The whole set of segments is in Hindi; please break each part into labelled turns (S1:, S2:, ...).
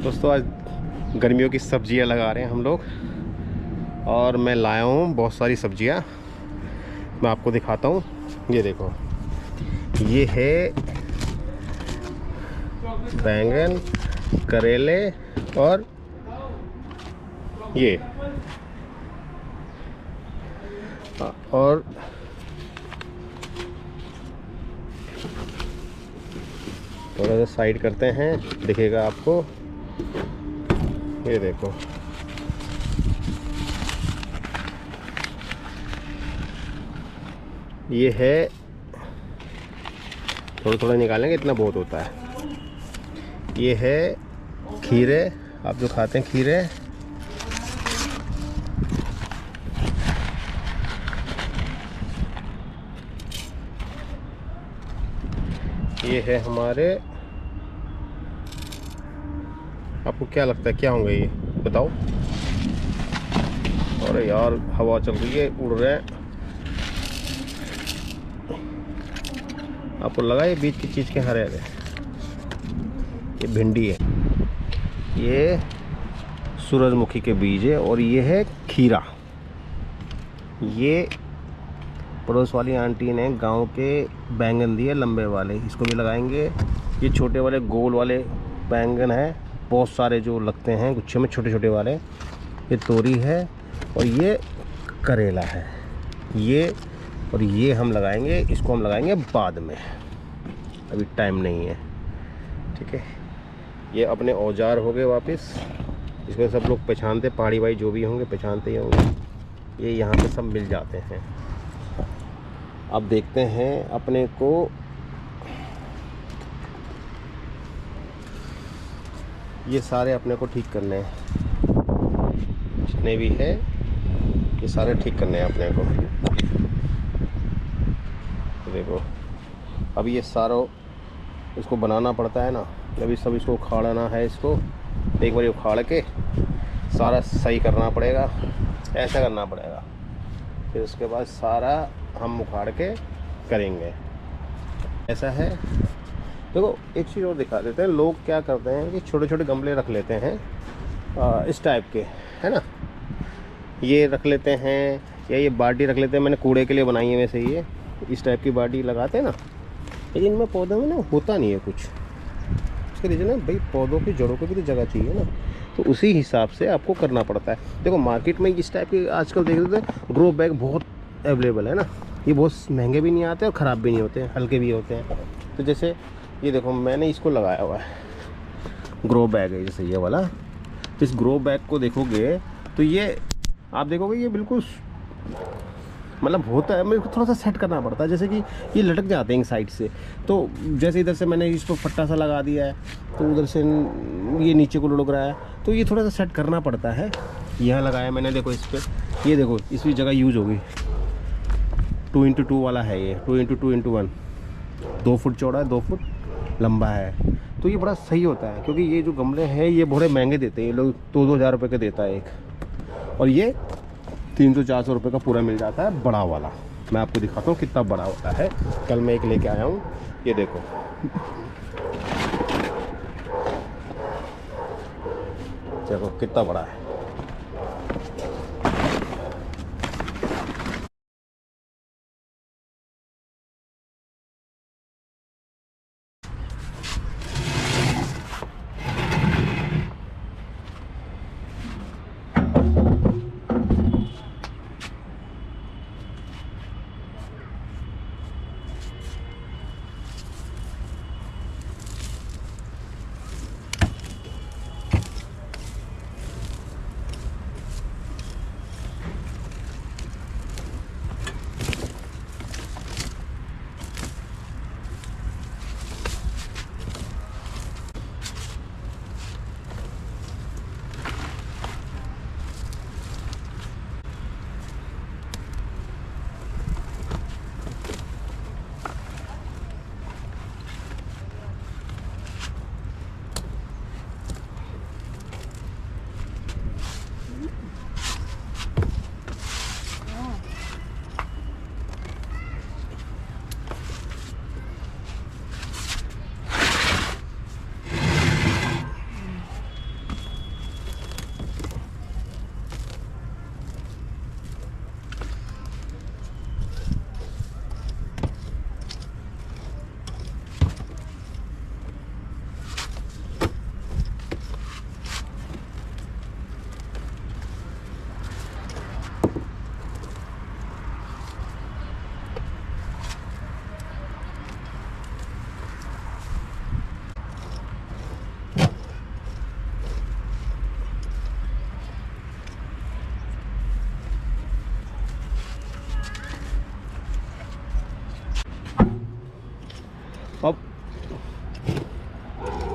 S1: दोस्तों आज गर्मियों की सब्जियां लगा रहे हैं हम लोग और मैं लाया हूँ बहुत सारी सब्जियां। मैं आपको दिखाता हूँ। ये देखो, ये है बैंगन, करेले और ये और थोड़ा सा साइड करते हैं, दिखेगा आपको। ये देखो, ये है, थोड़ा थोड़ा निकालेंगे, इतना बहुत होता है। ये है खीरे, आप जो खाते हैं खीरे। ये है हमारे, आपको क्या लगता है क्या होंगे ये बताओ। अरे यार हवा चल रही है, उड़ रहे हैं। आपको लगा ये बीच की चीज़ के हरे हरे, ये भिंडी है, ये सूरजमुखी के बीज है और ये है खीरा। ये पड़ोस वाली आंटी ने गांव के बैंगन दिए लंबे वाले, इसको भी लगाएंगे। ये छोटे वाले गोल वाले बैंगन है, बहुत सारे जो लगते हैं गुच्छे में छोटे छोटे वाले। ये तोरी है और ये करेला है। ये और ये हम लगाएंगे, इसको हम लगाएंगे बाद में, अभी टाइम नहीं है। ठीक है, ये अपने औजार हो गए वापस। इसको सब लोग पहचानते, पहाड़ी भाई जो भी होंगे पहचानते ही होंगे। ये यहाँ पे सब मिल जाते हैं। अब देखते हैं अपने को, ये सारे अपने को ठीक करने हैं, जितने भी है ये सारे ठीक करने हैं अपने को। देखो अब ये सारा इसको बनाना पड़ता है ना, अभी सब इसको उखाड़ना है। इसको एक बार उखाड़ के सारा सही करना पड़ेगा, ऐसा करना पड़ेगा। फिर उसके बाद सारा हम उखाड़ के करेंगे। ऐसा है। देखो एक चीज़ और दिखा देते हैं, लोग क्या करते हैं कि छोटे छोटे गमले रख लेते हैं इस टाइप के, है ना, ये रख लेते हैं, या ये बाल्टी रख लेते हैं। मैंने कूड़े के लिए बनाई है वैसे, ये इस टाइप की बाल्टी लगाते हैं ना, लेकिन इनमें पौधों में ना होता नहीं है कुछ। इसके रीज़न है भाई, पौधों की जड़ों को भी तो जगह चाहिए ना, तो उसी हिसाब से आपको करना पड़ता है। देखो मार्केट में इस टाइप के आजकल देख रहे थे ग्रो बैग बहुत अवेलेबल है ना, ये बहुत महंगे भी नहीं आते और ख़राब भी नहीं होते हैं, हल्के भी होते हैं। तो जैसे ये देखो मैंने इसको लगाया हुआ है, ग्रो बैग है जैसे ये वाला। तो इस ग्रो बैग को देखोगे तो ये आप देखोगे ये बिल्कुल मतलब होता है, मेरे को थोड़ा सा सेट करना पड़ता है। जैसे कि ये लटक जाते हैं एक साइड से, तो जैसे इधर से मैंने इसको फट्टा सा लगा दिया है तो उधर से ये नीचे को लुढ़क रहा है, तो ये थोड़ा सा सेट करना पड़ता है। यहाँ लगाया मैंने, देखो इस पर, ये देखो इसकी जगह यूज़ होगी। 2x2 वाला है ये, 2x2x1, 2 फुट चौड़ा है, 2 फुट लंबा है। तो ये बड़ा सही होता है, क्योंकि ये जो गमले हैं ये बड़े महंगे देते हैं, ये लोग 2-2 हज़ार रुपये का देता है एक, और ये 300-400 रुपये का पूरा मिल जाता है बड़ा वाला। मैं आपको दिखाता हूँ कितना बड़ा होता है। कल मैं एक लेके आया हूँ, ये देखो, देखो कितना बड़ा है।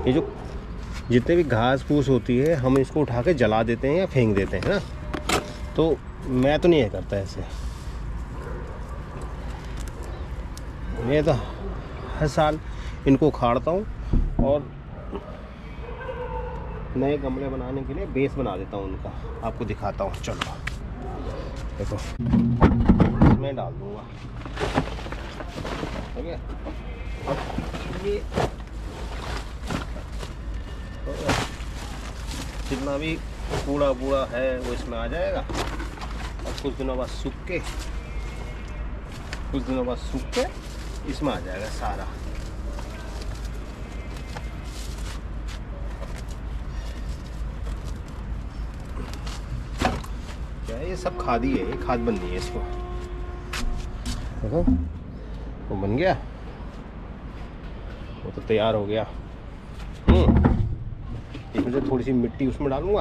S1: ये जो जितने भी घास फूस होती है हम इसको उठा के जला देते हैं या फेंक देते हैं ना, तो मैं तो नहीं ये करता ऐसे। मैं तो हर साल इनको उखाड़ता हूँ और नए गमले बनाने के लिए बेस बना देता हूँ उनका। आपको दिखाता हूँ, चलो देखो, इसमें डाल दूँगा। ठीक है, अब ये जितना भी कूड़ा बूढ़ा है वो इसमें आ जाएगा और कुछ दिनों बाद सूख के इसमें आ जाएगा सारा। क्या है, ये सब खाद ही है, ये खाद बन रही है इसको। देखो वो बन गया, वो तो तैयार हो गया। इसमें से थोड़ी सी मिट्टी उसमें डालूंगा,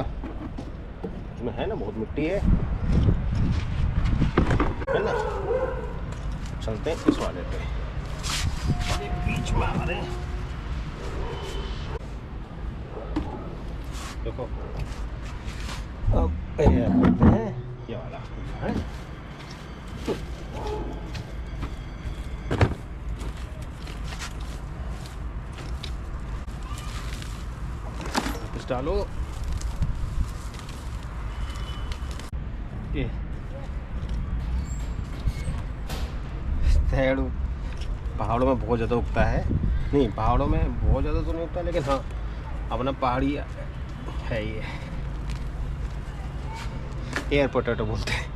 S1: इसमें है ना बहुत मिट्टी है ना। चलते हैं इस वाले पे, बीच में आ रहे हैं। देखो अब करते हैं ये वाला है। डालो ये तेड़ पहाड़ों में बहुत ज़्यादा उगता है। नहीं, पहाड़ों में बहुत ज़्यादा तो नहीं उगता, लेकिन हाँ अपना पहाड़ी है ये, एयर पोटैटो बोलते हैं।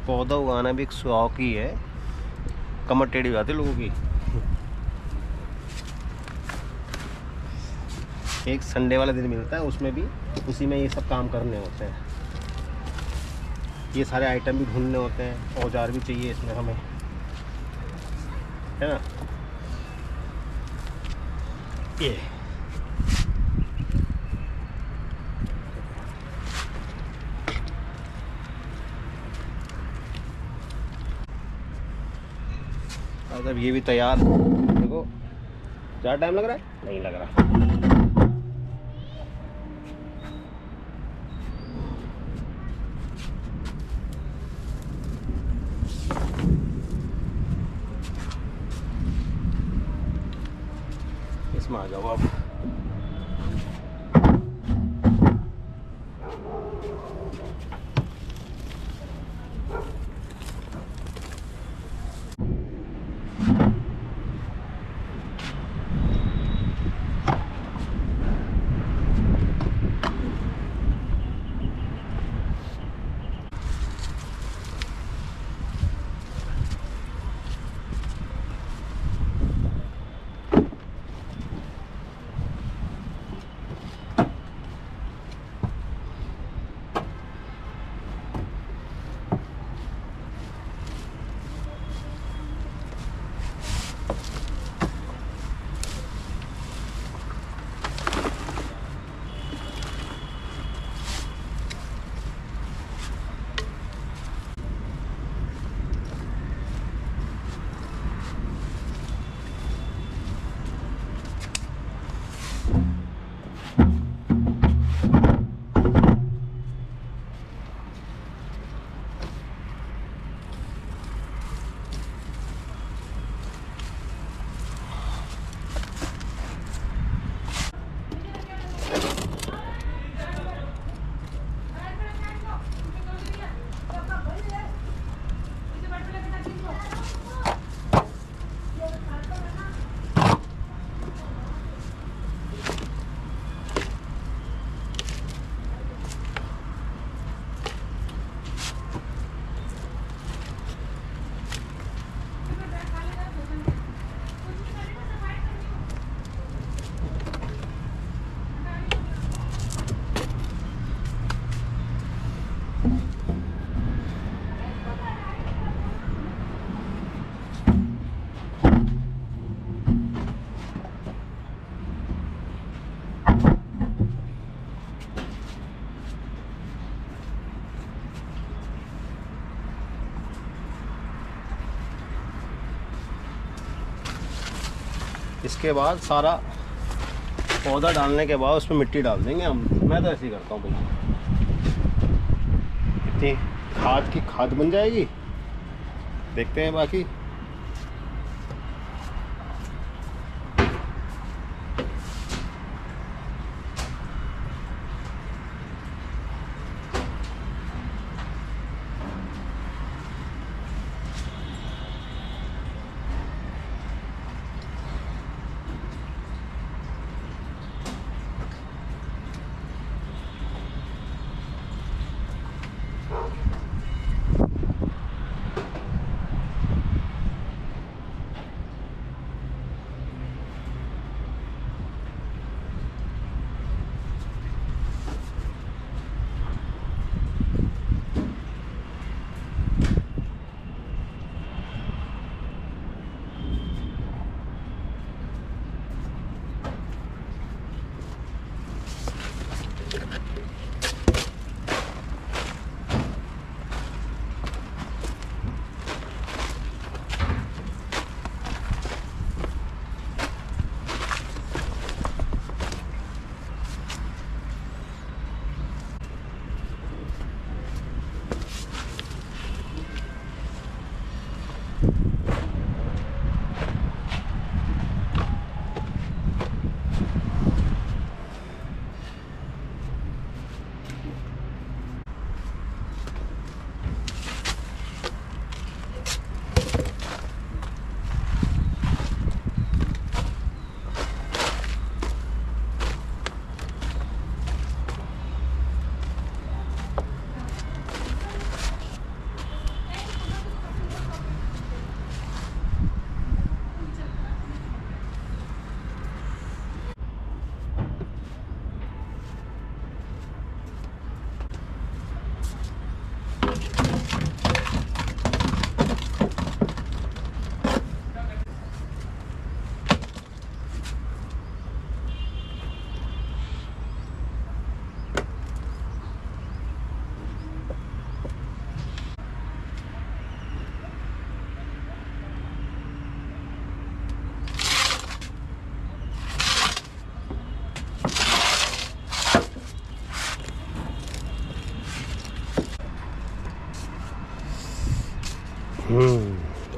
S1: पौधा उगाना भी एक शौक ही है, कमर टेढ़ी जाती लोगों की। एक संडे वाला दिन मिलता है, उसमें भी उसी में ये सब काम करने होते हैं। ये सारे आइटम भी ढूंढने होते हैं, औजार भी चाहिए इसमें हमें, है ना। ये अब ये भी तैयार। देखो ज़्यादा टाइम लग रहा है? नहीं लग रहा। इसमें आ जाओ अब। इसके बाद सारा पौधा डालने के बाद उसमें मिट्टी डाल देंगे हम। मैं तो ऐसे ही करता हूँ भाई, इतनी खाद की खाद बन जाएगी। देखते हैं बाकी।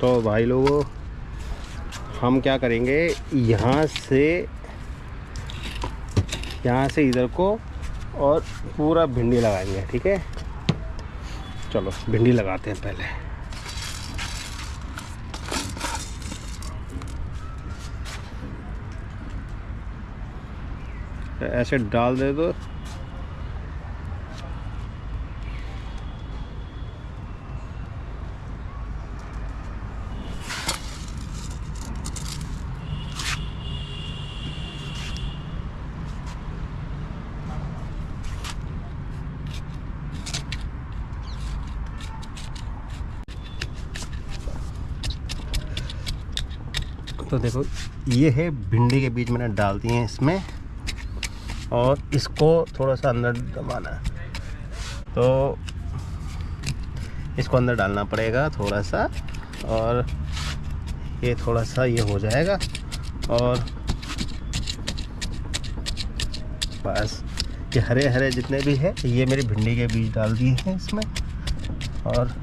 S1: तो भाई लोगों, हम क्या करेंगे, यहाँ से इधर को और पूरा भिंडी लगाएंगे। ठीक है, चलो भिंडी लगाते हैं पहले। ऐसे डाल दे दो। तो देखो, ये है भिंडी के बीज मैंने डाल दिए हैं इसमें, और इसको थोड़ा सा अंदर दबाना है। तो इसको अंदर डालना पड़ेगा थोड़ा सा, और ये थोड़ा सा ये हो जाएगा। और बस ये हरे हरे जितने भी है, ये मेरे भिंडी के बीज डाल दिए हैं इसमें। और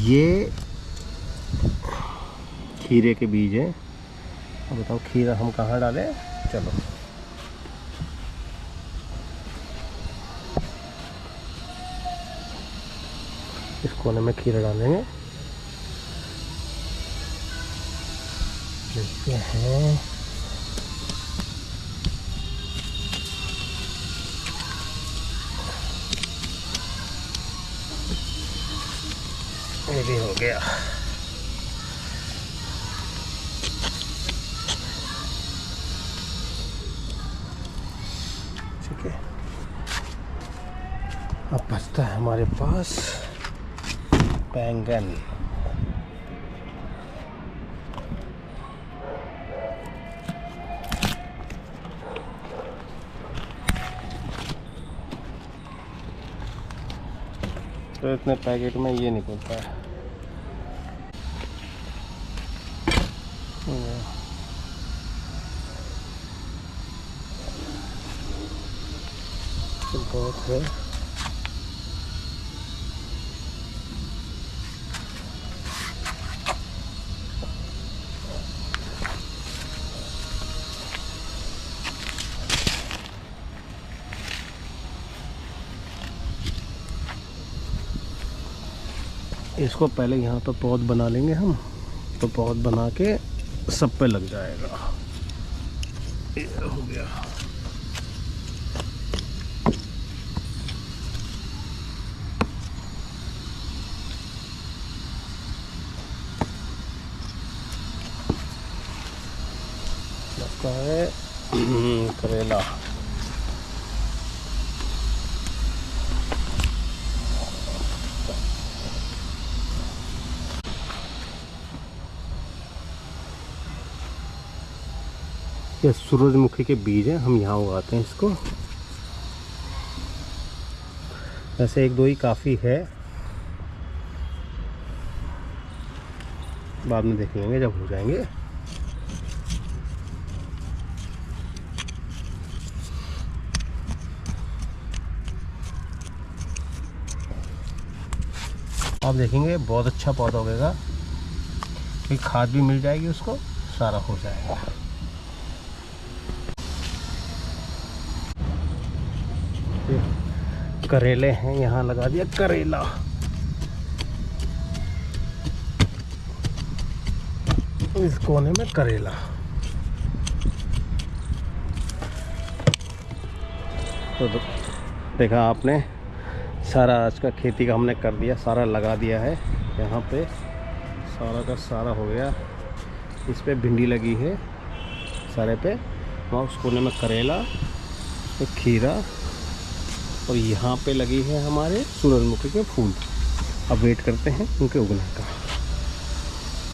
S1: ये खीरे के बीज हैं। अब बताओ खीरा हम कहाँ डालें? चलो, इस कोने में खीरा डालेंगे। देखते हैं, ये भी हो गया। अब बचता है हमारे पास बैंगन। तो इतने पैकेट में ये निकलता है। तो बहुत है। इसको पहले यहाँ पर पौध बना लेंगे हम, तो पौध बना के सब पे लग जाएगा। ये हो गया। लगता है करेला। ये सूरजमुखी के बीज हैं, हम यहाँ उगाते हैं इसको। वैसे एक दो ही काफ़ी है, बाद में देख लेंगे जब हो जाएंगे। आप देखेंगे बहुत अच्छा पौधा होगा, एक खाद भी मिल जाएगी उसको, सारा हो जाएगा। करेले हैं, यहाँ लगा दिया करेला। इस कोने में करेला। तो देखा आपने, सारा आज का खेती का हमने कर दिया, सारा लगा दिया है। यहाँ पे सारा का सारा हो गया। इस पे भिंडी लगी है सारे पे, वहाँ उस कोने में करेला, तो खीरा, और यहाँ पे लगी है हमारे सूरजमुखी के फूल। अब वेट करते हैं उनके उगने का।